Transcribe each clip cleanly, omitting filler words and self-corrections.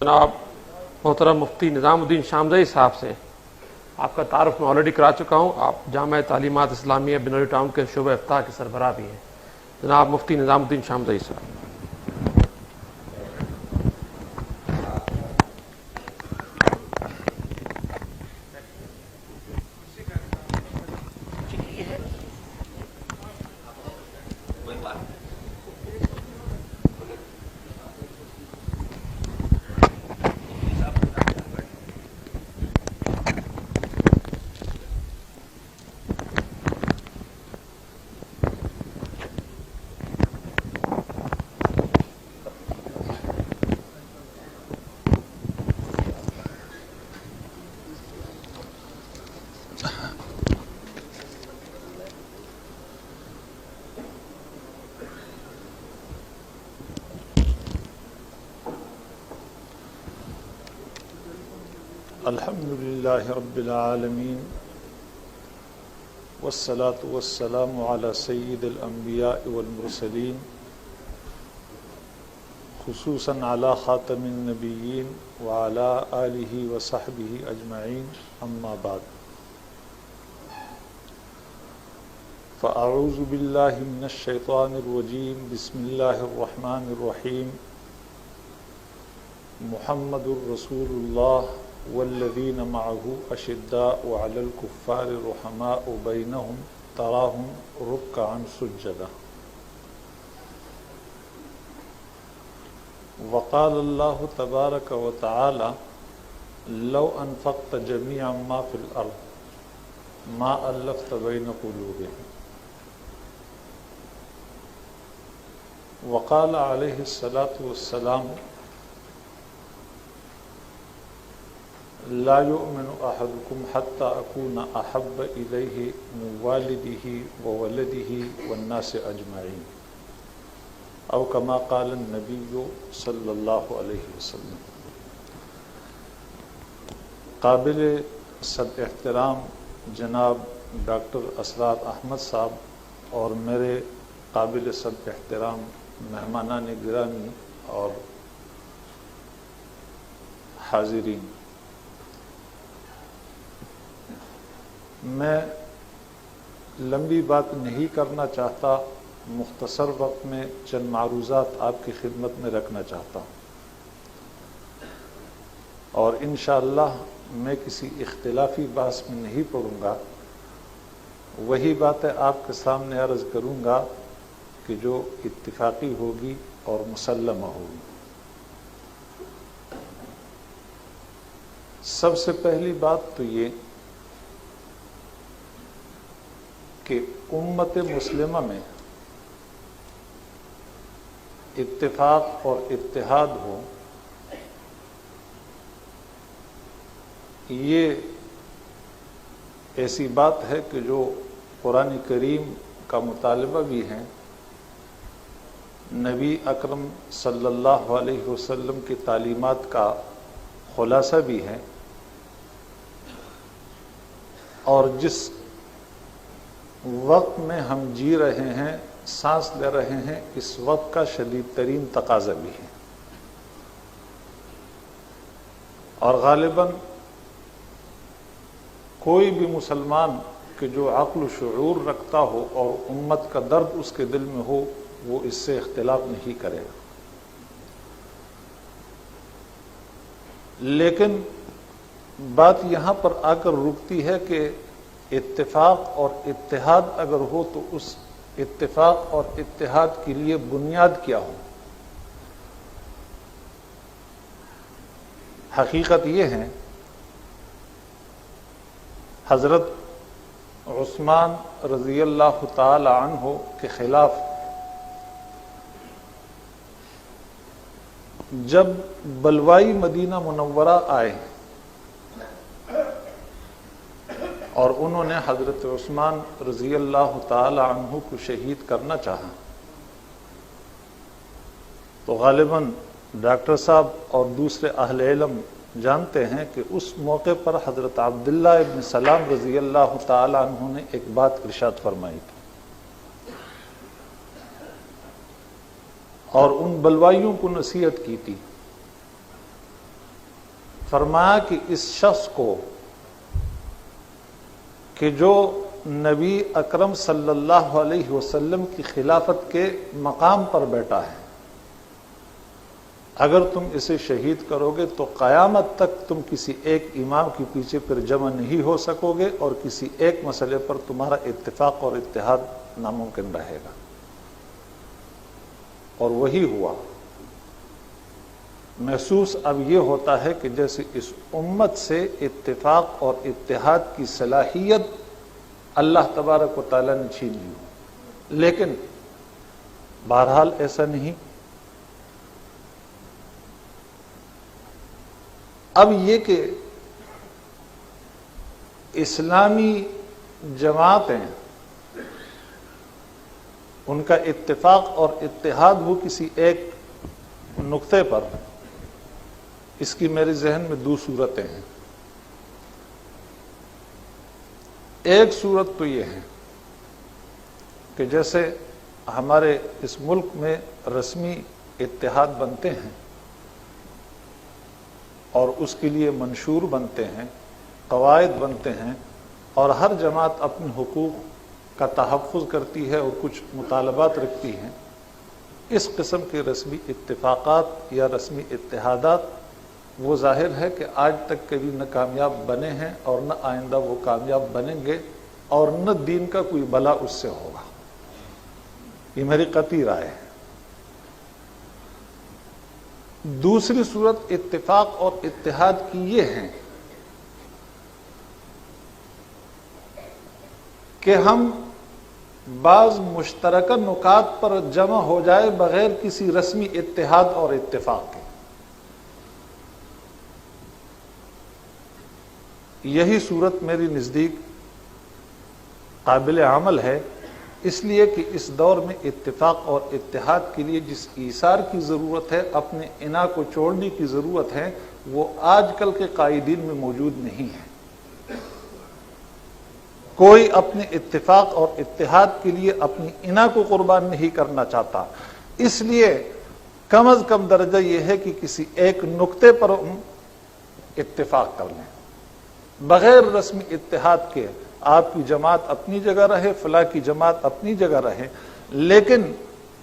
جناب محترم مفتی نظام الدین شامزئی صاحب سے آپ کا تعارف میں آلریڈی کرا چکا ہوں. آپ جامعہ تعلیمات اسلامیہ بنوری ٹاؤن کے شعبہ افتاح کے سربراہ بھی ہیں. جناب مفتی نظام الدین شامزئی صاحب. الحمد للہ رب العالمین والصلاة والسلام علی سید الانبیاء والمرسلین خصوصاً علی خاتم النبیین وعلی آلہ وصحبہ اجمعین اما بعد فاعوذ باللہ من الشیطان الرجیم بسم اللہ الرحمن الرحیم محمد الرسول اللہ والذین معه اشداء علی الکفار رحماء بینہم تراہم رکعا سجدا وقال اللہ تبارک وتعالی لو انفقت جمیع ما فی الارض ما الفت بین قلوبہم وقال علیہ الصلاة والسلام لا يؤمن أحدكم حتى أكون أحب إليه من والده وولده والناس أجمعين أو كما قال النبي صلى الله عليه وسلم. قابل صد احترام جناب ڈاکٹر اسرار احمد صاحب اور میرے قابل صد احترام مہمانان گرامی اور حاضرین، میں لمبی بات نہیں کرنا چاہتا، مختصر وقت میں چند معروضات آپ کی خدمت میں رکھنا چاہتا ہوں، اور انشاءاللہ میں کسی اختلافی بحث میں نہیں پڑوں گا. وہی باتیں آپ کے سامنے عرض کروں گا کہ جو اتفاقی ہوگی اور مسلمہ ہوگی. سب سے پہلی بات تو یہ کہ امت مسلمہ میں اتفاق اور اتحاد ہو، یہ ایسی بات ہے کہ جو قرآن کریم کا مطالبہ بھی ہے، نبی اکرم صلی اللہ علیہ وسلم کی تعلیمات کا خلاصہ بھی ہے، اور جس وقت میں ہم جی رہے ہیں، سانس لے رہے ہیں، اس وقت کا شدید ترین تقاضا بھی ہے. اور غالباً کوئی بھی مسلمان کہ جو عقل و شعور رکھتا ہو اور امت کا درد اس کے دل میں ہو، وہ اس سے اختلاف نہیں کرے گا. لیکن بات یہاں پر آ کر رکتی ہے کہ اتفاق اور اتحاد اگر ہو تو اس اتفاق اور اتحاد کے لیے بنیاد کیا ہو. حقیقت یہ ہے، حضرت عثمان رضی اللہ تعالی عنہ کے خلاف جب بلوائی مدینہ منورہ آئے اور انہوں نے حضرت عثمان رضی اللہ تعالی عنہ کو شہید کرنا چاہا، تو غالباً ڈاکٹر صاحب اور دوسرے اہل علم جانتے ہیں کہ اس موقع پر حضرت عبداللہ ابن سلام رضی اللہ تعالی عنہ نے ایک بات ارشاد فرمائی تھی، اور ان بلوائیوں کو نصیحت کی تھی فرمایا کہ اس شخص کو کہ جو نبی اکرم صلی اللہ علیہ وسلم کی خلافت کے مقام پر بیٹھا ہے، اگر تم اسے شہید کرو گے تو قیامت تک تم کسی ایک امام کے پیچھے پھر جمع نہیں ہو سکو گے، اور کسی ایک مسئلے پر تمہارا اتفاق اور اتحاد ناممکن رہے گا۔ اور وہی ہوا۔ محسوس اب یہ ہوتا ہے کہ جیسے اس امت سے اتفاق اور اتحاد کی صلاحیت اللہ تبارک و تعالیٰ نے چھین لی، لیکن بہرحال ایسا نہیں۔ اب یہ کہ اسلامی جماعتیں ان کا اتفاق اور اتحاد ہو کسی ایک نقطے پر، اس کی میرے ذہن میں دو صورتیں ہیں۔ ایک صورت تو یہ ہے کہ جیسے ہمارے اس ملک میں رسمی اتحاد بنتے ہیں اور اس کے لیے منشور بنتے ہیں، قواعد بنتے ہیں، اور ہر جماعت اپنے حقوق کا تحفظ کرتی ہے اور کچھ مطالبات رکھتی ہے، اس قسم کے رسمی اتفاقات یا رسمی اتحادات وہ ظاہر ہے کہ آج تک کبھی نہ کامیاب بنے ہیں اور نہ آئندہ وہ کامیاب بنیں گے، اور نہ دین کا کوئی بھلا اس سے ہوگا۔ یہ میری قطعی رائے ہے۔ دوسری صورت اتفاق اور اتحاد کی یہ ہے کہ ہم بعض مشترکہ نکات پر جمع ہو جائے بغیر کسی رسمی اتحاد اور اتفاق کے۔ یہی صورت میری نزدیک قابل عمل ہے، اس لیے کہ اس دور میں اتفاق اور اتحاد کے لیے جس ایثار کی ضرورت ہے، اپنے انا کو چھوڑنے کی ضرورت ہے، وہ آج کل کے قائدین میں موجود نہیں ہے۔ کوئی اپنے اتفاق اور اتحاد کے لیے اپنی انا کو قربان نہیں کرنا چاہتا، اس لیے کم از کم درجہ یہ ہے کہ کسی ایک نقطے پر ہم اتفاق کر لیں، بغیر رسمی اتحاد کے۔ آپ کی جماعت اپنی جگہ رہے، فلاں کی جماعت اپنی جگہ رہے، لیکن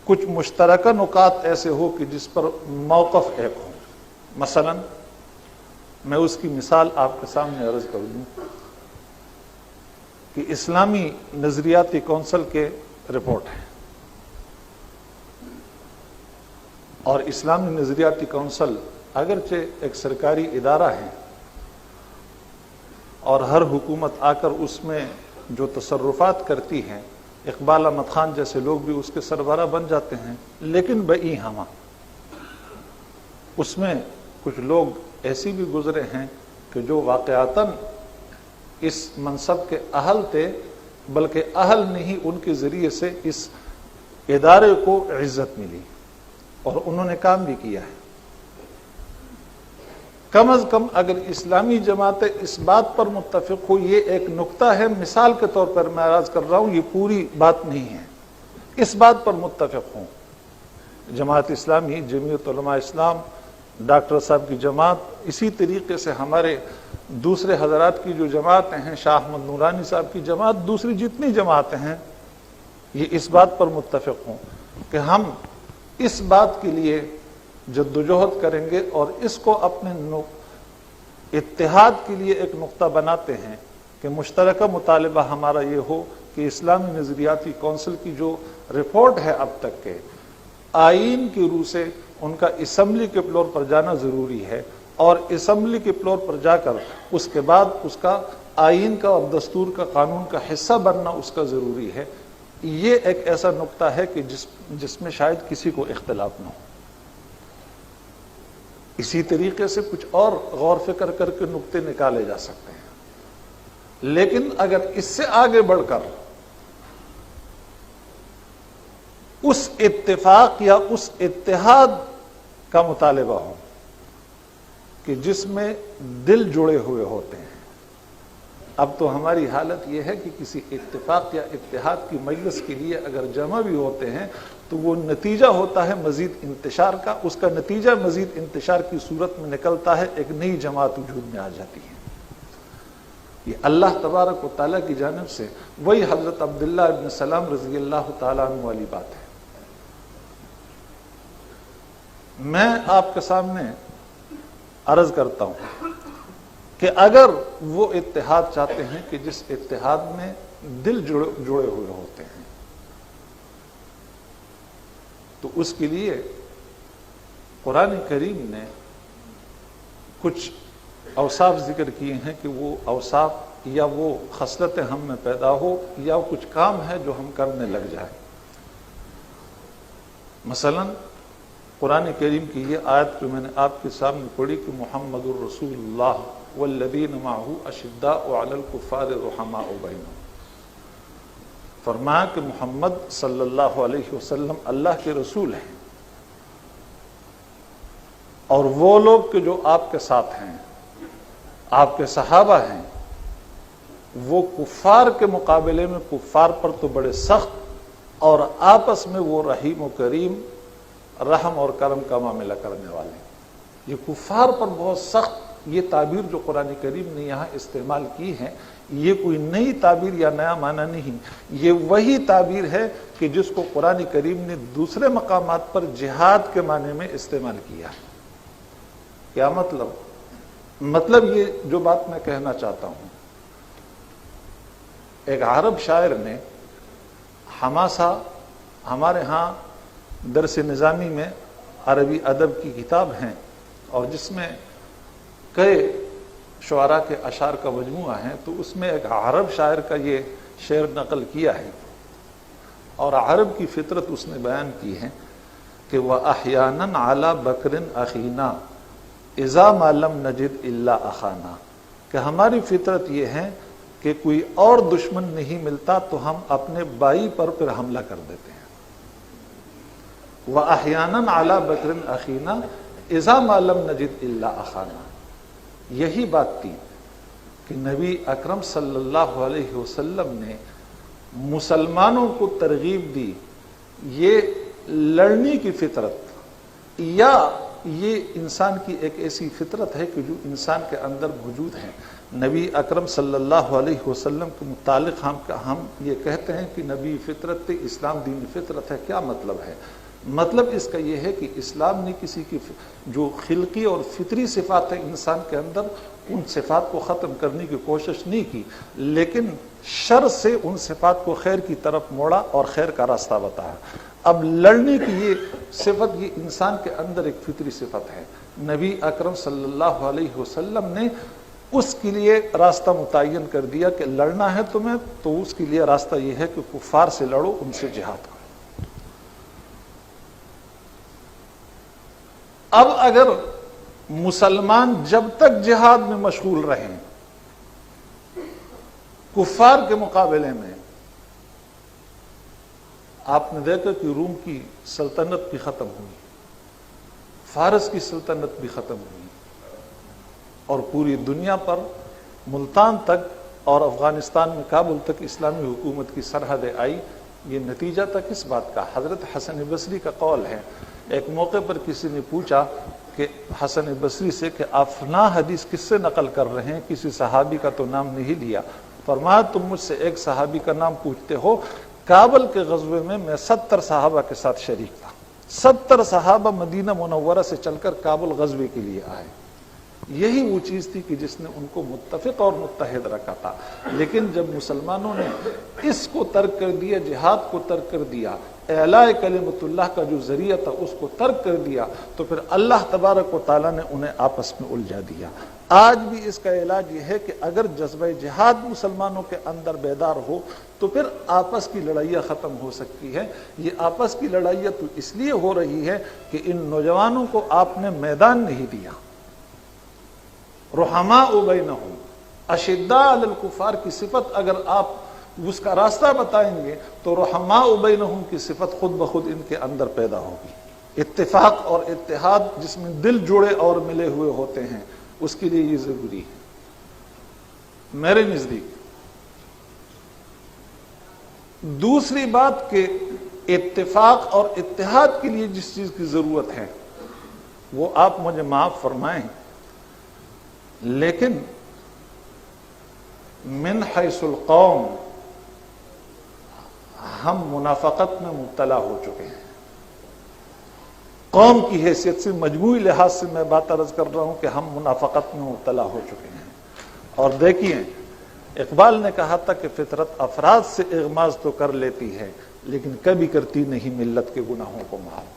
کچھ مشترکہ نکات ایسے ہو کہ جس پر موقف ایک ہو۔ مثلا میں اس کی مثال آپ کے سامنے عرض کر دوں کہ اسلامی نظریاتی کونسل کے رپورٹ ہے، اور اسلامی نظریاتی کونسل اگرچہ ایک سرکاری ادارہ ہے، اور ہر حکومت آ کر اس میں جو تصرفات کرتی ہے، اقبال احمد خان جیسے لوگ بھی اس کے سربراہ بن جاتے ہیں، لیکن بئی ہما اس میں کچھ لوگ ایسی بھی گزرے ہیں کہ جو واقعتاً اس منصب کے اہل تھے، بلکہ اہل نہیں، ان کے ذریعے سے اس ادارے کو عزت ملی اور انہوں نے کام بھی کیا ہے۔ کم از کم اگر اسلامی جماعتیں اس بات پر متفق ہو، یہ ایک نقطہ ہے، مثال کے طور پر میں عرض کر رہا ہوں، یہ پوری بات نہیں ہے، اس بات پر متفق ہوں، جماعت اسلامی، جمعیت علماء اسلام، ڈاکٹر صاحب کی جماعت، اسی طریقے سے ہمارے دوسرے حضرات کی جو جماعتیں ہیں، شاہ احمد نورانی صاحب کی جماعت، دوسری جتنی جماعتیں ہیں، یہ اس بات پر متفق ہوں کہ ہم اس بات کے لیے جدوجہد کریں گے اور اس کو اپنے اتحاد کے لیے ایک نقطہ بناتے ہیں کہ مشترکہ مطالبہ ہمارا یہ ہو کہ اسلامی نظریاتی کونسل کی جو رپورٹ ہے اب تک کے، آئین کی روح سے ان کا اسمبلی کے فلور پر جانا ضروری ہے، اور اسمبلی کے فلور پر جا کر اس کے بعد اس کا آئین کا اور دستور کا، قانون کا حصہ بننا اس کا ضروری ہے۔ یہ ایک ایسا نقطہ ہے کہ جس میں شاید کسی کو اختلاف نہ ہو۔ اسی طریقے سے کچھ اور غور فکر کر کے نقطے نکالے جا سکتے ہیں، لیکن اگر اس سے آگے بڑھ کر اس اتفاق یا اس اتحاد کا مطالبہ ہو کہ جس میں دل جڑے ہوئے ہوتے ہیں، اب تو ہماری حالت یہ ہے کہ کسی اتفاق یا اتحاد کی مجلس کے لیے اگر جمع بھی ہوتے ہیں تو وہ نتیجہ ہوتا ہے مزید انتشار کا. اس کا نتیجہ مزید انتشار کی صورت میں نکلتا ہے, ایک نئی جماعت وجود میں آ جاتی ہے. یہ اللہ تبارک و تعالیٰ کی جانب سے وہی حضرت عبداللہ ابن سلام رضی اللہ تعالیٰ عنہ والی بات ہے. میں آپ کے سامنے عرض کرتا ہوں کہ اگر وہ اتحاد چاہتے ہیں کہ جس اتحاد میں دل جڑے ہوئے ہوتے ہیں, تو اس کے لیے قرآن کریم نے کچھ اوصاف ذکر کیے ہیں کہ وہ اوصاف یا وہ خصلتیں ہم میں پیدا ہو یا کچھ کام ہے جو ہم کرنے لگ جائیں. مثلا قرآن کریم کی یہ آیت جو میں نے آپ کے سامنے پڑھی کہ محمد الرسول اللہ والذین معہ اشداء علی الکفار رحماء بینہم, فرمایا کہ محمد صلی اللہ علیہ وسلم اللہ کے رسول ہیں, اور وہ لوگ کہ جو آپ کے ساتھ ہیں, آپ کے صحابہ ہیں, وہ کفار کے مقابلے میں کفار پر تو بڑے سخت, اور آپس میں وہ رحیم و کریم, رحم اور کرم کا معاملہ کرنے والے. یہ کفار پر بہت سخت, یہ تعبیر جو قرآن کریم نے یہاں استعمال کی ہے, یہ کوئی نئی تعبیر یا نیا معنی نہیں, یہ وہی تعبیر ہے کہ جس کو قرآن کریم نے دوسرے مقامات پر جہاد کے معنی میں استعمال کیا. کیا مطلب یہ جو بات میں کہنا چاہتا ہوں, ایک عرب شاعر نے حماسہ, ہمارے ہاں درس نظامی میں عربی ادب کی کتاب ہیں اور جس میں کئی شعراء کے اشعار کا مجموعہ ہیں, تو اس میں ایک عرب شاعر کا یہ شعر نقل کیا ہے, اور عرب کی فطرت اس نے بیان کی ہے کہ وَأَحْيَانًا عَلَى بَكْرٍ أَخِينَا إِذَا مَا لَمْ نَجِدْ إِلَّا أَخَانَا, کہ ہماری فطرت یہ ہے کہ کوئی اور دشمن نہیں ملتا تو ہم اپنے بائی پر پھر حملہ کر دیتے ہیں. وَأَحْيَانًا عَلَى بَكْرٍ أَخِينَا إِذَا مَا لَمْ نَجِدْ إِلَّا أَخَانَا. یہی بات تھی کہ نبی اکرم صلی اللہ علیہ وسلم نے مسلمانوں کو ترغیب دی, یہ لڑنے کی فطرت یا یہ انسان کی ایک ایسی فطرت ہے کہ جو انسان کے اندر موجود ہے. نبی اکرم صلی اللہ علیہ وسلم کے متعلق ہم یہ کہتے ہیں کہ نبی فطرت, اسلام دین فطرت ہے. کیا مطلب ہے؟ مطلب اس کا یہ ہے کہ اسلام نے کسی کی جو خلقی اور فطری صفات ہیں انسان کے اندر, ان صفات کو ختم کرنے کی کوشش نہیں کی, لیکن شر سے ان صفات کو خیر کی طرف موڑا اور خیر کا راستہ بتایا. اب لڑنے کی یہ صفت, یہ انسان کے اندر ایک فطری صفت ہے. نبی اکرم صلی اللہ علیہ وسلم نے اس کے لیے راستہ متعین کر دیا کہ لڑنا ہے تمہیں تو اس کے لیے راستہ یہ ہے کہ کفار سے لڑو, ان سے جہاد کرو. اب اگر مسلمان جب تک جہاد میں مشغول رہیں کفار کے مقابلے میں, آپ نے دیکھا کہ روم کی سلطنت بھی ختم ہوئی, فارس کی سلطنت بھی ختم ہوئی, اور پوری دنیا پر ملتان تک اور افغانستان میں کابل تک اسلامی حکومت کی سرحدیں آئی. یہ نتیجہ تھا کس بات کا؟ حضرت حسن بصری کا قول ہے. ایک موقع پر کسی نے پوچھا کہ حسن بصری سے کہ آپ فلاں حدیث کس سے نقل کر رہے ہیں, کسی صحابی کا تو نام نہیں لیا. فرمایا تم مجھ سے ایک صحابی کا نام پوچھتے ہو, کابل کے غزوے میں 70 صحابہ کے ساتھ شریک تھا. 70 صحابہ مدینہ منورہ سے چل کر کابل غزوے کے لیے آئے. یہی وہ چیز تھی کہ جس نے ان کو متفق اور متحد رکھا تھا. لیکن جب مسلمانوں نے اس کو ترک کر دیا, جہاد کو ترک کر دیا, اعلاء کلمت اللہ کا جو ذریعہ تھا اس کو ترک کر دیا, تو پھر اللہ تبارک و تعالیٰ نے انہیں آپس میں الجھا دیا. آج بھی اس کا علاج یہ ہے کہ اگر جذبہ جہاد مسلمانوں کے اندر بیدار ہو تو پھر آپس کی لڑائیاں ختم ہو سکتی ہے. یہ آپس کی لڑائیاں تو اس لیے ہو رہی ہے کہ ان نوجوانوں کو آپ نے میدان نہیں دیا. رحماء بینہم اشداء علی الکفار کی صفت اگر آپ اس کا راستہ بتائیں گے تو رحماء بینہم کی صفت خود بخود ان کے اندر پیدا ہوگی. اتفاق اور اتحاد جس میں دل جڑے اور ملے ہوئے ہوتے ہیں, اس کے لیے یہ ضروری ہے. میرے نزدیک دوسری بات کہ اتفاق اور اتحاد کے لیے جس چیز کی ضرورت ہے وہ آپ مجھے معاف فرمائیں، لیکن من حیث القوم ہم منافقت میں مبتلا ہو چکے ہیں۔ قوم کی حیثیت سے مجموعی لحاظ سے میں بات عرض کر رہا ہوں کہ ہم منافقت میں مبتلا ہو چکے ہیں۔ اور دیکھیے، اقبال نے کہا تھا کہ فطرت افراد سے اغماض تو کر لیتی ہے لیکن کبھی کرتی نہیں ملت کے گناہوں کو معاف۔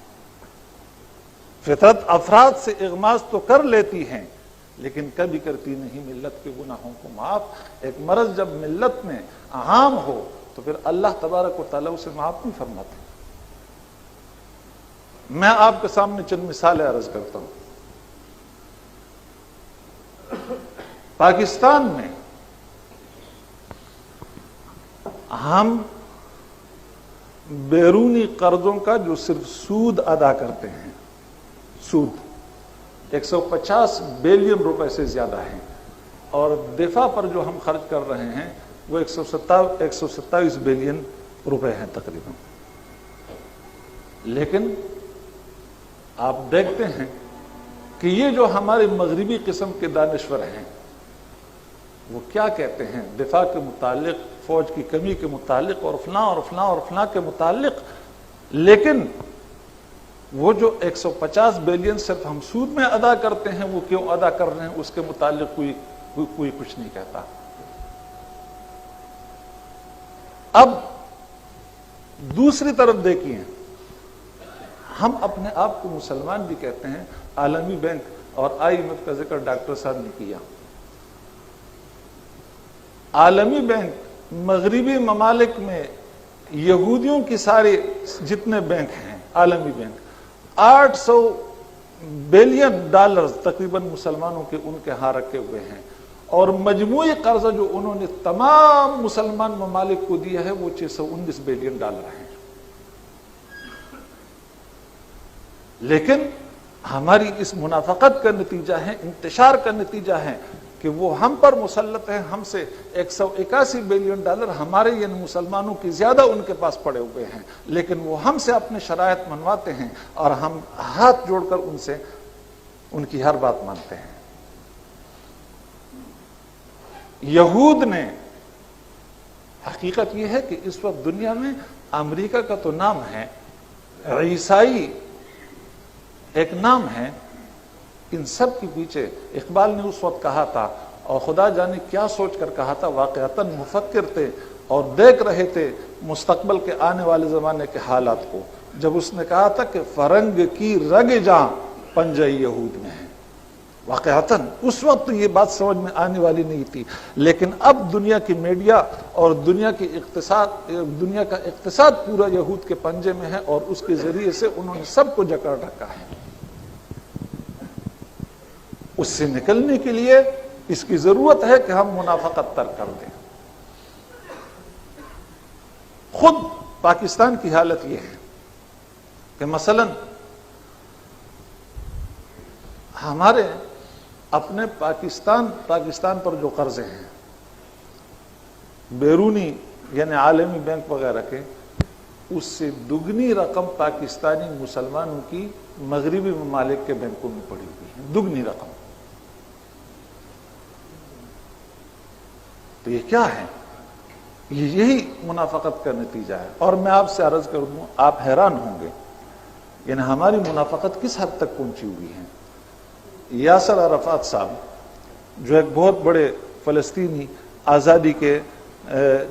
فطرت افراد سے اغماض تو کر لیتی ہے لیکن کبھی کرتی نہیں ملت کے گناہوں کو معاف۔ ایک مرض جب ملت میں عام ہو تو پھر اللہ تبارک و تعالیٰ اسے معاف نہیں فرماتے۔ میں آپ کے سامنے چند مثالیں عرض کرتا ہوں۔ پاکستان میں ہم بیرونی قرضوں کا جو صرف سود ادا کرتے ہیں، سود 150 بلین روپے سے زیادہ ہیں، اور دفاع پر جو ہم خرچ کر رہے ہیں وہ 127 بلین روپے ہیں تقریباً۔ لیکن آپ دیکھتے ہیں کہ یہ جو ہمارے مغربی قسم کے دانشور ہیں وہ کیا کہتے ہیں دفاع کے متعلق، فوج کی کمی کے متعلق اور فلاں اور فلاں اور فلاں کے متعلق، لیکن وہ جو 150 بلین صرف ہم سود میں ادا کرتے ہیں وہ کیوں ادا کر رہے ہیں اس کے متعلق کوئی کچھ نہیں کہتا۔ اب دوسری طرف دیکھیے، ہم اپنے آپ کو مسلمان بھی کہتے ہیں۔ عالمی بینک اور IMF کا ذکر ڈاکٹر صاحب نے کیا۔ عالمی بینک مغربی ممالک میں یہودیوں کی سارے جتنے بینک ہیں، عالمی بینک 800 بلین ڈالرز تقریباً مسلمانوں کے ان کے ہاں رکھے ہوئے ہیں، اور مجموعی قرضہ جو انہوں نے تمام مسلمان ممالک کو دیا ہے وہ 619 بلین ڈالر ہیں۔ لیکن ہماری اس منافقت کا نتیجہ ہے، انتشار کا نتیجہ ہے کہ وہ ہم پر مسلط ہیں۔ ہم سے 181 بلین ڈالر ہمارے یعنی مسلمانوں کی زیادہ ان کے پاس پڑے ہوئے ہیں، لیکن وہ ہم سے اپنے شرائط منواتے ہیں اور ہم ہاتھ جوڑ کر ان سے ان کی ہر بات مانتے ہیں۔ یہود نے، حقیقت یہ ہے کہ اس وقت دنیا میں امریکہ کا تو نام ہے، عیسائی ایک نام ہے، ان سب کے پیچھے اقبال نے اس وقت کہا تھا، اور خدا جانے کیا سوچ کر کہا تھا، واقعتاً مفکر تھے اور دیکھ رہے تھے مستقبل کے آنے والے زمانے کے حالات کو، جب اس نے کہا تھا کہ فرنگ کی رگ جاں پنجہ یہود میں ہے۔ واقعتاً اس وقت یہ بات سمجھ میں آنے والی نہیں تھی، لیکن اب دنیا کی میڈیا اور دنیا کا اقتصاد پورا یہود کے پنجے میں ہے، اور اس کے ذریعے سے انہوں نے سب کو جکڑ رکھا ہے۔ اس سے نکلنے کے لیے اس کی ضرورت ہے کہ ہم منافقت ترک کر دیں۔ خود پاکستان کی حالت یہ ہے کہ مثلا ہمارے اپنے پاکستان پر جو قرضے ہیں بیرونی یعنی عالمی بینک وغیرہ کے، اس سے دگنی رقم پاکستانی مسلمانوں کی مغربی ممالک کے بینکوں میں پڑی ہوئی ہے، دگنی رقم۔ تو یہ کیا ہے؟ یہی منافقت کا نتیجہ ہے۔ اور میں آپ سے عرض کر دوں، آپ حیران ہوں گے، یعنی ہماری منافقت کس حد تک پہنچی ہوئی ہے۔ یاسر عرفات صاحب جو ایک بہت بڑے فلسطینی آزادی کے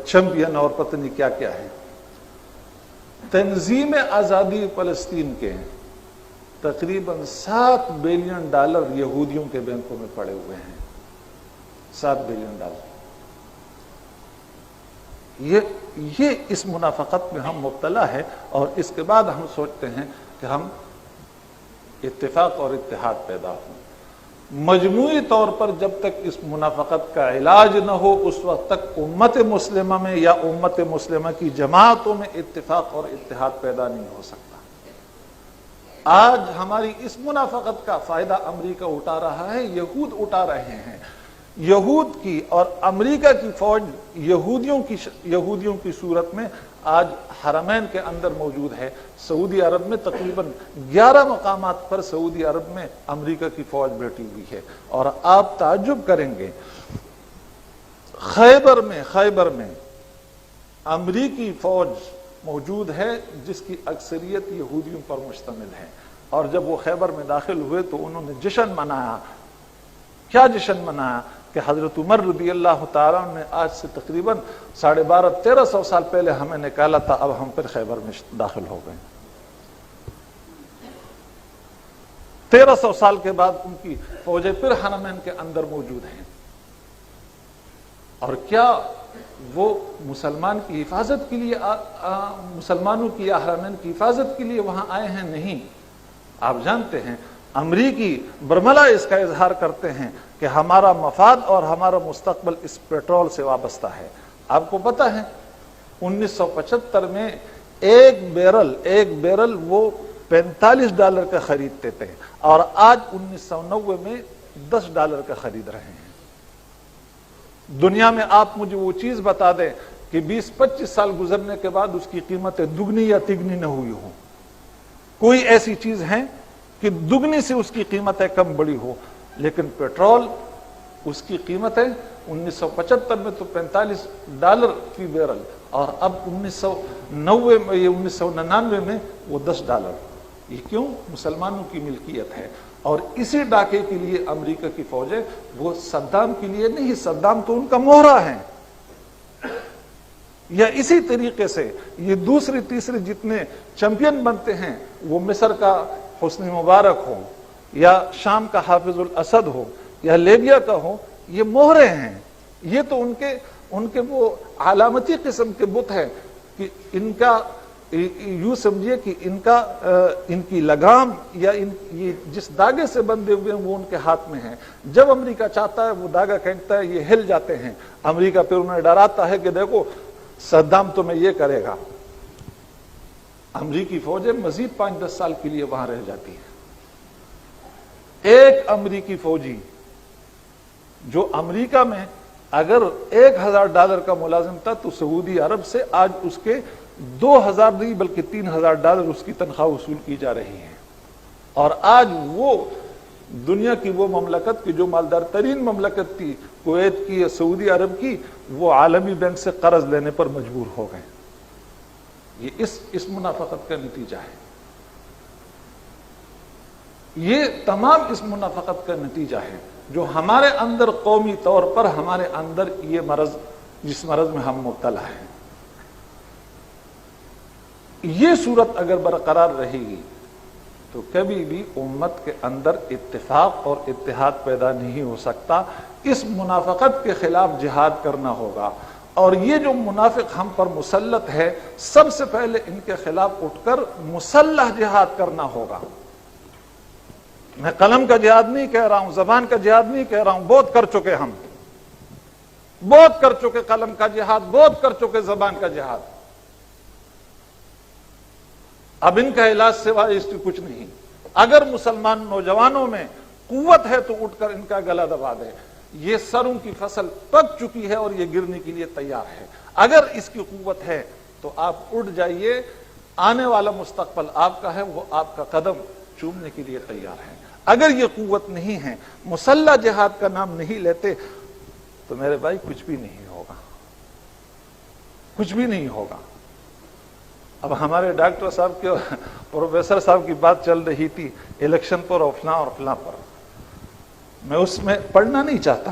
چیمپئن اور پتہ نہیں کیا کیا ہے، تنظیم آزادی فلسطین کے تقریباً 7 بلین ڈالر یہودیوں کے بینکوں میں پڑے ہوئے ہیں، 7 بلین ڈالر۔ یہ اس منافقت میں ہم مبتلا ہے، اور اس کے بعد ہم سوچتے ہیں کہ ہم اتفاق اور اتحاد پیدا ہوں۔ مجموعی طور پر جب تک اس منافقت کا علاج نہ ہو اس وقت تک امت مسلمہ میں یا امت مسلمہ کی جماعتوں میں اتفاق اور اتحاد پیدا نہیں ہو سکتا۔ آج ہماری اس منافقت کا فائدہ امریکہ اٹھا رہا ہے، یہود اٹھا رہے ہیں۔ یہود کی اور امریکہ کی فوج یہودیوں کی صورت میں آج حرمین کے اندر موجود ہے۔ سعودی عرب میں تقریباً 11 مقامات پر سعودی عرب میں امریکہ کی فوج بیٹھی ہوئی ہے، اور آپ تعجب کریں گے خیبر میں امریکی فوج موجود ہے جس کی اکثریت یہودیوں پر مشتمل ہے، اور جب وہ خیبر میں داخل ہوئے تو انہوں نے جشن منایا۔ کیا جشن منایا کہ حضرت عمر رضی اللہ تعالیٰ نے آج سے تقریباً 1250-1300 سال پہلے ہمیں نکالا تھا، اب ہم پھر خیبر میں داخل ہو گئے۔ 1300 سال کے بعد ان کی فوجیں پھر حرمین کے اندر موجود ہیں، اور کیا وہ مسلمان کی حفاظت کے لیے مسلمانوں کی حرمین کی حفاظت کے لیے وہاں آئے ہیں؟ نہیں۔ آپ جانتے ہیں امریکی برملا اس کا اظہار کرتے ہیں کہ ہمارا مفاد اور ہمارا مستقبل اس پیٹرول سے وابستہ ہے۔ آپ کو پتہ ہے 1975 میں ایک بیرل وہ $45 کا خریدتے تھے، اور آج 1990 میں $10 کا خرید رہے ہیں۔ دنیا میں آپ مجھے وہ چیز بتا دیں کہ 20-25 سال گزرنے کے بعد اس کی قیمتیں دگنی یا تگنی نہ ہوئی ہوں۔ کوئی ایسی چیز ہے کہ دگنی سے اس کی قیمتیں کم بڑی ہو، لیکن پیٹرول اس کی قیمتیں 1975 میں تو $45 فی بیرل، اور اب 1999 میں وہ $10۔ یہ کیوں؟ مسلمانوں کی ملکیت ہے، اور اسی ڈاکے کے لیے امریکہ کی فوجیں، وہ صدام کے لیے نہیں، صدام تو ان کا موہرا ہے۔ یا اسی طریقے سے یہ دوسری تیسری جتنے چیمپئن بنتے ہیں، وہ مصر کا حسنی مبارک ہو، یا شام کا حافظ الاسد ہو، یا لیبیا کا ہو، یہ موہرے ہیں۔ یہ تو ان کے وہ علامتی قسم کے بت ہیں کہ ان کا یوں سمجھیے کہ ان کی لگام یا یہ جس داغے سے بندھے ہوئے ہیں وہ ان کے ہاتھ میں ہیں۔ جب امریکہ چاہتا ہے وہ داغا کھینچتا ہے، یہ ہل جاتے ہیں۔ امریکہ پھر انہیں ڈراتا ہے کہ دیکھو صدام تمہیں یہ کرے گا۔ امریکی فوجیں مزید 5-10 سال کے لیے وہاں رہ جاتی ہیں۔ ایک امریکی فوجی جو امریکہ میں اگر $1000 کا ملازم تھا تو سعودی عرب سے آج اس کے 2000 نہیں بلکہ $3000 اس کی تنخواہ وصول کی جا رہی ہے، اور آج وہ دنیا کی وہ مملکت کی جو مالدار ترین مملکت تھی، کویت کی یا سعودی عرب کی، وہ عالمی بینک سے قرض لینے پر مجبور ہو گئے۔ یہ اس منافقت کا نتیجہ ہے۔ یہ تمام اس منافقت کا نتیجہ ہے جو ہمارے اندر قومی طور پر ہمارے اندر یہ مرض، جس مرض میں ہم مبتلا ہیں۔ یہ صورت اگر برقرار رہے گی تو کبھی بھی امت کے اندر اتفاق اور اتحاد پیدا نہیں ہو سکتا۔ اس منافقت کے خلاف جہاد کرنا ہوگا، اور یہ جو منافق ہم پر مسلط ہے، سب سے پہلے ان کے خلاف اٹھ کر مسلح جہاد کرنا ہوگا۔ میں قلم کا جہاد نہیں کہہ رہا ہوں، زبان کا جہاد نہیں کہہ رہا ہوں، بہت کر چکے ہم، بہت کر چکے قلم کا جہاد، بہت کر چکے زبان کا جہاد۔ اب ان کا علاج سوائے اس کی کچھ نہیں۔ اگر مسلمان نوجوانوں میں قوت ہے تو اٹھ کر ان کا گلا دبا دے۔ یہ سروں کی فصل پک چکی ہے اور یہ گرنے کے لیے تیار ہے۔ اگر اس کی قوت ہے تو آپ اٹھ جائیے، آنے والا مستقبل آپ کا ہے، وہ آپ کا قدم چومنے کے لیے تیار ہے۔ اگر یہ قوت نہیں ہے، مسلح جہاد کا نام نہیں لیتے، تو میرے بھائی کچھ بھی نہیں ہوگا، کچھ بھی نہیں ہوگا۔ اب ہمارے ڈاکٹر صاحب کے پروفیسر صاحب کی بات چل رہی تھی الیکشن پر اور فلاں پر، میں اس میں پڑھنا نہیں چاہتا،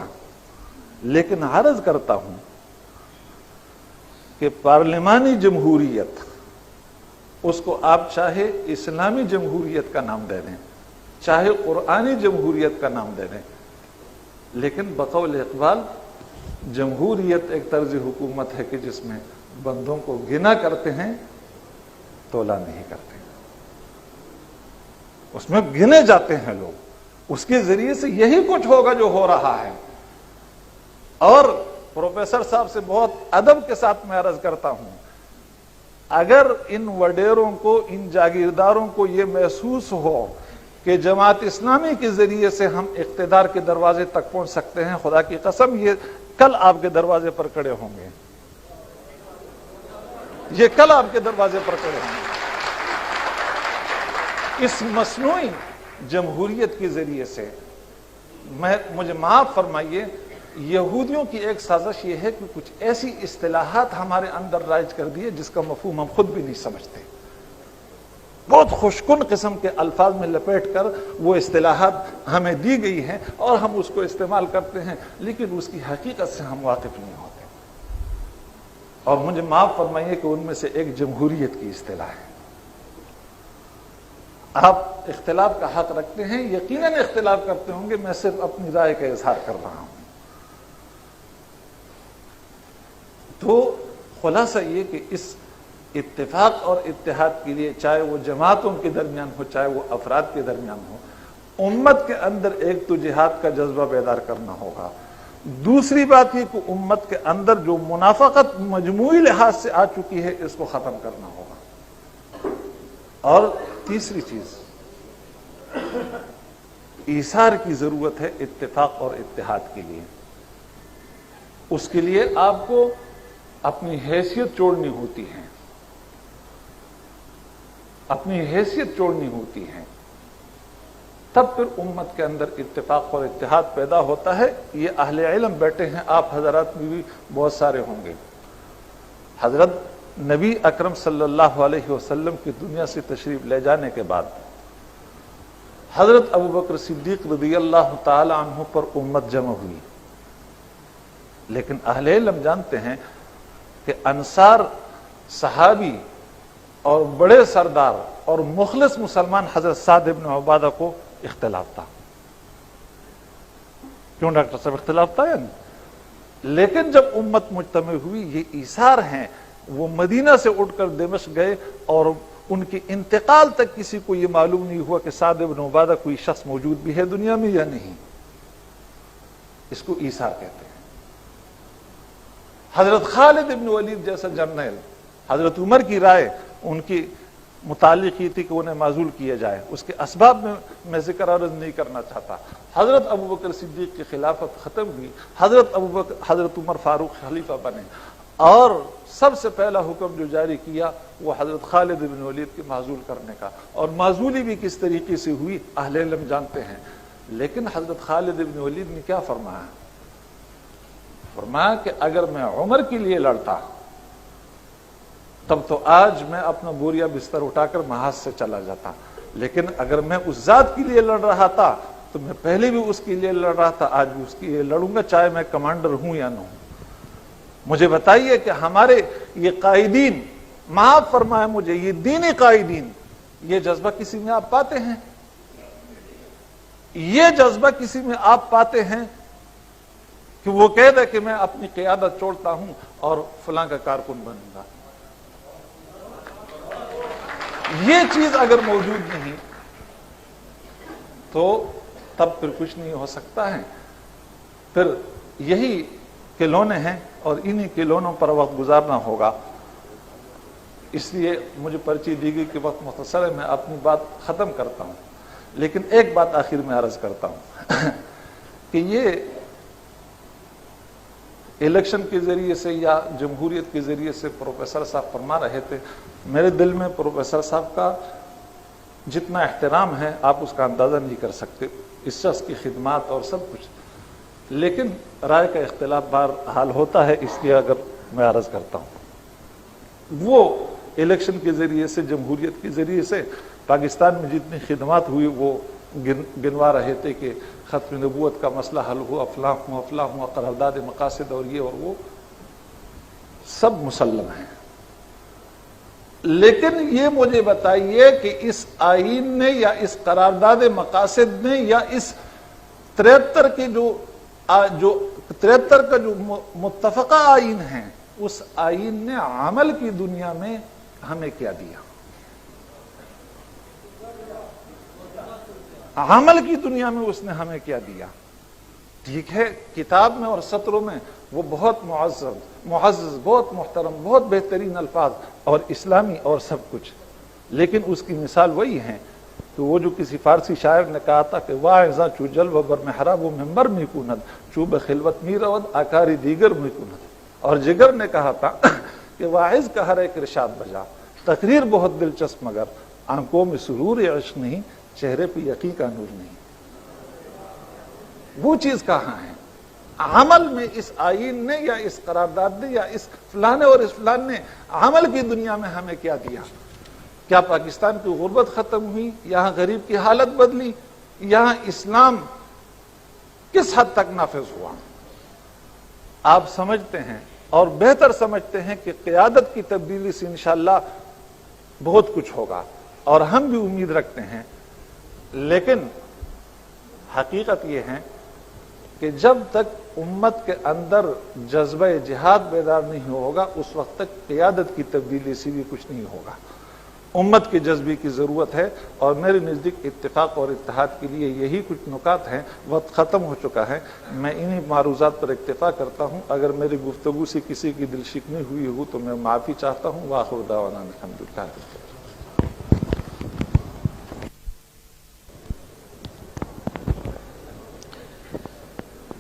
لیکن عرض کرتا ہوں کہ پارلیمانی جمہوریت، اس کو آپ چاہے اسلامی جمہوریت کا نام دے دیں، چاہے قرآنی جمہوریت کا نام دے دیں، لیکن بقول اقبال جمہوریت ایک طرز حکومت ہے کہ جس میں بندوں کو گنا کرتے ہیں، تولا نہیں کرتے، اس میں گنے جاتے ہیں لوگ، اس کے ذریعے سے یہی کچھ ہوگا جو ہو رہا ہے۔ اور پروفیسر صاحب سے بہت ادب کے ساتھ میں عرض کرتا ہوں، اگر ان وڈیروں کو، ان جاگیرداروں کو یہ محسوس ہو کہ کہ جماعت اسلامی کے ذریعے سے ہم اقتدار کے دروازے تک پہنچ سکتے ہیں، خدا کی قسم یہ کل آپ کے دروازے پر کھڑے ہوں گے، یہ کل آپ کے دروازے پر کھڑے ہوں گے۔ اس مصنوعی جمہوریت کے ذریعے سے مجھے معاف فرمائیے، یہودیوں کی ایک سازش یہ ہے کہ کچھ ایسی اصطلاحات ہمارے اندر رائج کر دی ہے جس کا مفہوم ہم خود بھی نہیں سمجھتے، بہت خوشکن قسم کے الفاظ میں لپیٹ کر وہ اصطلاحات ہمیں دی گئی ہیں اور ہم اس کو استعمال کرتے ہیں، لیکن اس کی حقیقت سے ہم واقف نہیں ہوتے۔ اور مجھے معاف فرمائیے کہ ان میں سے ایک جمہوریت کی اصطلاح ہے۔ آپ اختلاف کا حق رکھتے ہیں، یقیناً اختلاف کرتے ہوں گے، میں صرف اپنی رائے کا اظہار کر رہا ہوں۔ تو خلاصہ یہ کہ اس اتفاق اور اتحاد کے لیے، چاہے وہ جماعتوں کے درمیان ہو چاہے وہ افراد کے درمیان ہو، امت کے اندر ایک تو جہاد کا جذبہ بیدار کرنا ہوگا، دوسری بات یہ کہ امت کے اندر جو منافقت مجموعی لحاظ سے آ چکی ہے اس کو ختم کرنا ہوگا، اور تیسری چیز ایثار کی ضرورت ہے اتفاق اور اتحاد کے لیے۔ اس کے لیے آپ کو اپنی حیثیت چھوڑنی ہوتی ہے، اپنی حیثیت چھوڑنی ہوتی ہے، تب پھر امت کے اندر اتفاق اور اتحاد پیدا ہوتا ہے۔ یہ اہل علم بیٹھے ہیں، آپ حضرات میں بھی بہت سارے ہوں گے۔ حضرت نبی اکرم صلی اللہ علیہ وسلم کی دنیا سے تشریف لے جانے کے بعد حضرت ابوبکر صدیق رضی اللہ تعالی عنہ پر امت جمع ہوئی، لیکن اہل علم جانتے ہیں کہ انصار صحابی اور بڑے سردار اور مخلص مسلمان حضرت سعد بن عبادہ کو اختلاف تھا۔ کیوں ڈاکٹر صاحب اختلاف تھا؟ یعنی لیکن جب امت مجتمع ہوئی، یہ ایثار ہیں، وہ مدینہ سے اٹھ کر دمشق گئے اور ان کے انتقال تک کسی کو یہ معلوم نہیں ہوا کہ سعد بن عبادہ کوئی شخص موجود بھی ہے دنیا میں یا نہیں۔ اس کو ایثار کہتے ہیں۔ حضرت خالد بن ولید جیسا جرنیل، حضرت عمر کی رائے ان کی متعلق یہ تھی کہ انہیں معزول کیا جائے، اس کے اسباب میں ذکر عرض نہیں کرنا چاہتا۔ حضرت ابوبکر صدیق کی خلافت ختم ہوئی، حضرت عمر فاروق خلیفہ بنے، اور سب سے پہلا حکم جو جاری کیا وہ حضرت خالد بن ولید کے معزول کرنے کا، اور معزولی بھی کس طریقے سے ہوئی اہل علم جانتے ہیں۔ لیکن حضرت خالد بن ولید نے کیا فرمایا؟ فرمایا کہ اگر میں عمر کے لیے لڑتا تب تو آج میں اپنا بوریا بستر اٹھا کر محاذ سے چلا جاتا، لیکن اگر میں اس ذات کے لیے لڑ رہا تھا تو میں پہلے بھی اس کے لیے لڑ رہا تھا، آج بھی اس کے لیے لڑوں گا، چاہے میں کمانڈر ہوں یا نہ ہوں۔ مجھے بتائیے کہ ہمارے یہ قائدین، معاف فرمائے مجھے، یہ دینی قائدین، یہ جذبہ کسی میں آپ پاتے ہیں؟ یہ جذبہ کسی میں آپ پاتے ہیں کہ وہ کہہ دے کہ میں اپنی قیادت چھوڑتا ہوں اور فلاں کا کارکن بنوں گا؟ یہ چیز اگر موجود نہیں تو تب پھر کچھ نہیں ہو سکتا ہے۔ پھر یہی کھلونے ہیں اور انہی کھلونوں پر وقت گزارنا ہوگا۔ اس لیے مجھے پرچی دی گئی کہ وقت مختصر ہے، میں اپنی بات ختم کرتا ہوں، لیکن ایک بات آخر میں عرض کرتا ہوں کہ یہ الیکشن کے ذریعے سے یا جمہوریت کے ذریعے سے پروفیسر صاحب فرما رہے تھے، میرے دل میں پروفیسر صاحب کا جتنا احترام ہے آپ اس کا اندازہ نہیں کر سکتے، اس شخص کی خدمات اور سب کچھ، لیکن رائے کا اختلاف بہرحال ہوتا ہے، اس لیے اگر میں عرض کرتا ہوں، وہ الیکشن کے ذریعے سے، جمہوریت کے ذریعے سے پاکستان میں جتنی خدمات ہوئی وہ گنوا رہے تھے کہ ختم نبوت کا مسئلہ حل ہوا، فلاں ہوا، قرارداد مقاصد اور یہ اور وہ سب مسلم ہیں۔ لیکن یہ مجھے بتائیے کہ اس آئین نے یا اس قرارداد مقاصد نے یا اس 73 کے جو 73 کا جو متفقہ آئین ہے، اس آئین نے عمل کی دنیا میں ہمیں کیا دیا؟ عمل کی دنیا میں اس نے ہمیں کیا دیا؟ ٹھیک ہے، کتاب میں اور سطروں میں وہ بہت معزز، بہت محترم، بہت بہترین الفاظ اور اسلامی اور سب کچھ، لیکن اس کی مثال وہی ہے تو وہ جو کسی فارسی شاعر نے کہا تھا کہ واعظاں چو جلوہ بر محراب و ممبر می کند چو بخلوت می رود آکاری دیگر می کند. اور جگر نے کہا تھا کہ واعظ کا ہر ایک ارشاد بجا، تقریر بہت دلچسپ مگر آنکھوں میں سرور عشق نہیں، چہرے پہ یقین کا نور نہیں. وہ چیز کہاں ہے؟ عمل میں اس آئین نے یا اس قرارداد نے یا اس فلانے اور اس فلان نے عمل کی دنیا میں ہمیں کیا دیا؟ کیا پاکستان کی غربت ختم ہوئی؟ یہاں غریب کی حالت بدلی؟ یہاں اسلام کس حد تک نافذ ہوا؟ آپ سمجھتے ہیں اور بہتر سمجھتے ہیں کہ قیادت کی تبدیلی سے انشاءاللہ بہت کچھ ہوگا، اور ہم بھی امید رکھتے ہیں. لیکن حقیقت یہ ہے کہ جب تک امت کے اندر جذبہ جہاد بیدار نہیں ہوگا اس وقت تک قیادت کی تبدیلی سے بھی کچھ نہیں ہوگا. امت کے جذبے کی ضرورت ہے، اور میرے نزدیک اتفاق اور اتحاد کے لیے یہی کچھ نکات ہیں. وقت ختم ہو چکا ہے، میں انہی معروضات پر اکتفا کرتا ہوں. اگر میری گفتگو سے کسی کی دل شکنی ہوئی ہو تو میں معافی چاہتا ہوں. وآخر دعوانا الحمدللہ.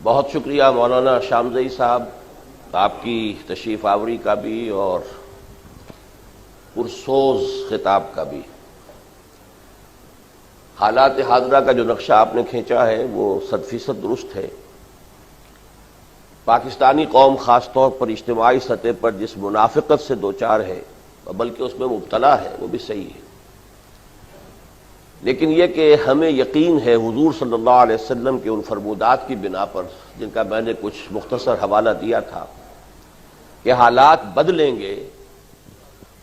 بہت شکریہ مولانا شامزئی صاحب، آپ کی تشریف آوری کا بھی اور پرسوز خطاب کا بھی. حالات حاضرہ کا جو نقشہ آپ نے کھینچا ہے وہ 100% درست ہے. پاکستانی قوم خاص طور پر اجتماعی سطح پر جس منافقت سے دوچار ہے بلکہ اس میں مبتلا ہے وہ بھی صحیح ہے. لیکن یہ کہ ہمیں یقین ہے حضور صلی اللہ علیہ وسلم کے ان فرمودات کی بنا پر جن کا میں نے کچھ مختصر حوالہ دیا تھا کہ حالات بدلیں گے.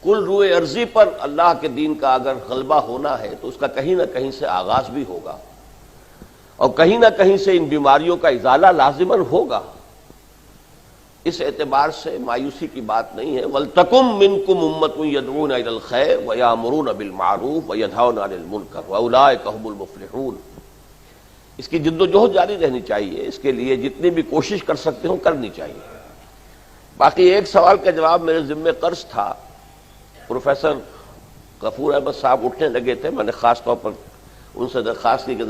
کل روئے ارضی پر اللہ کے دین کا اگر غلبہ ہونا ہے تو اس کا کہیں نہ کہیں سے آغاز بھی ہوگا، اور کہیں نہ کہیں سے ان بیماریوں کا ازالہ لازماً ہوگا. اس اعتبار سے مایوسی کی بات نہیں ہے. وَلْتَكُمْ مِنْكُمْ أُمَّةٌ يَدْعُونَ إِلَى الْخَيْرِ وَيَأْمُرُونَ بِالْمَعْرُوفِ وَيَنْهَوْنَ عَنِ الْمُنكَرِ وَأُولَٰئِكَ هُمُ الْمُفْلِحُونَ. اس کی جد و جہد جاری رہنی چاہیے، اس کے لیے جتنی بھی کوشش کر سکتے ہوں کرنی چاہیے. باقی ایک سوال کا جواب میرے ذمے قرض تھا. پروفیسر غفور احمد صاحب اٹھنے لگے تھے، میں نے خاص طور پر ان سے درخواست کی کہ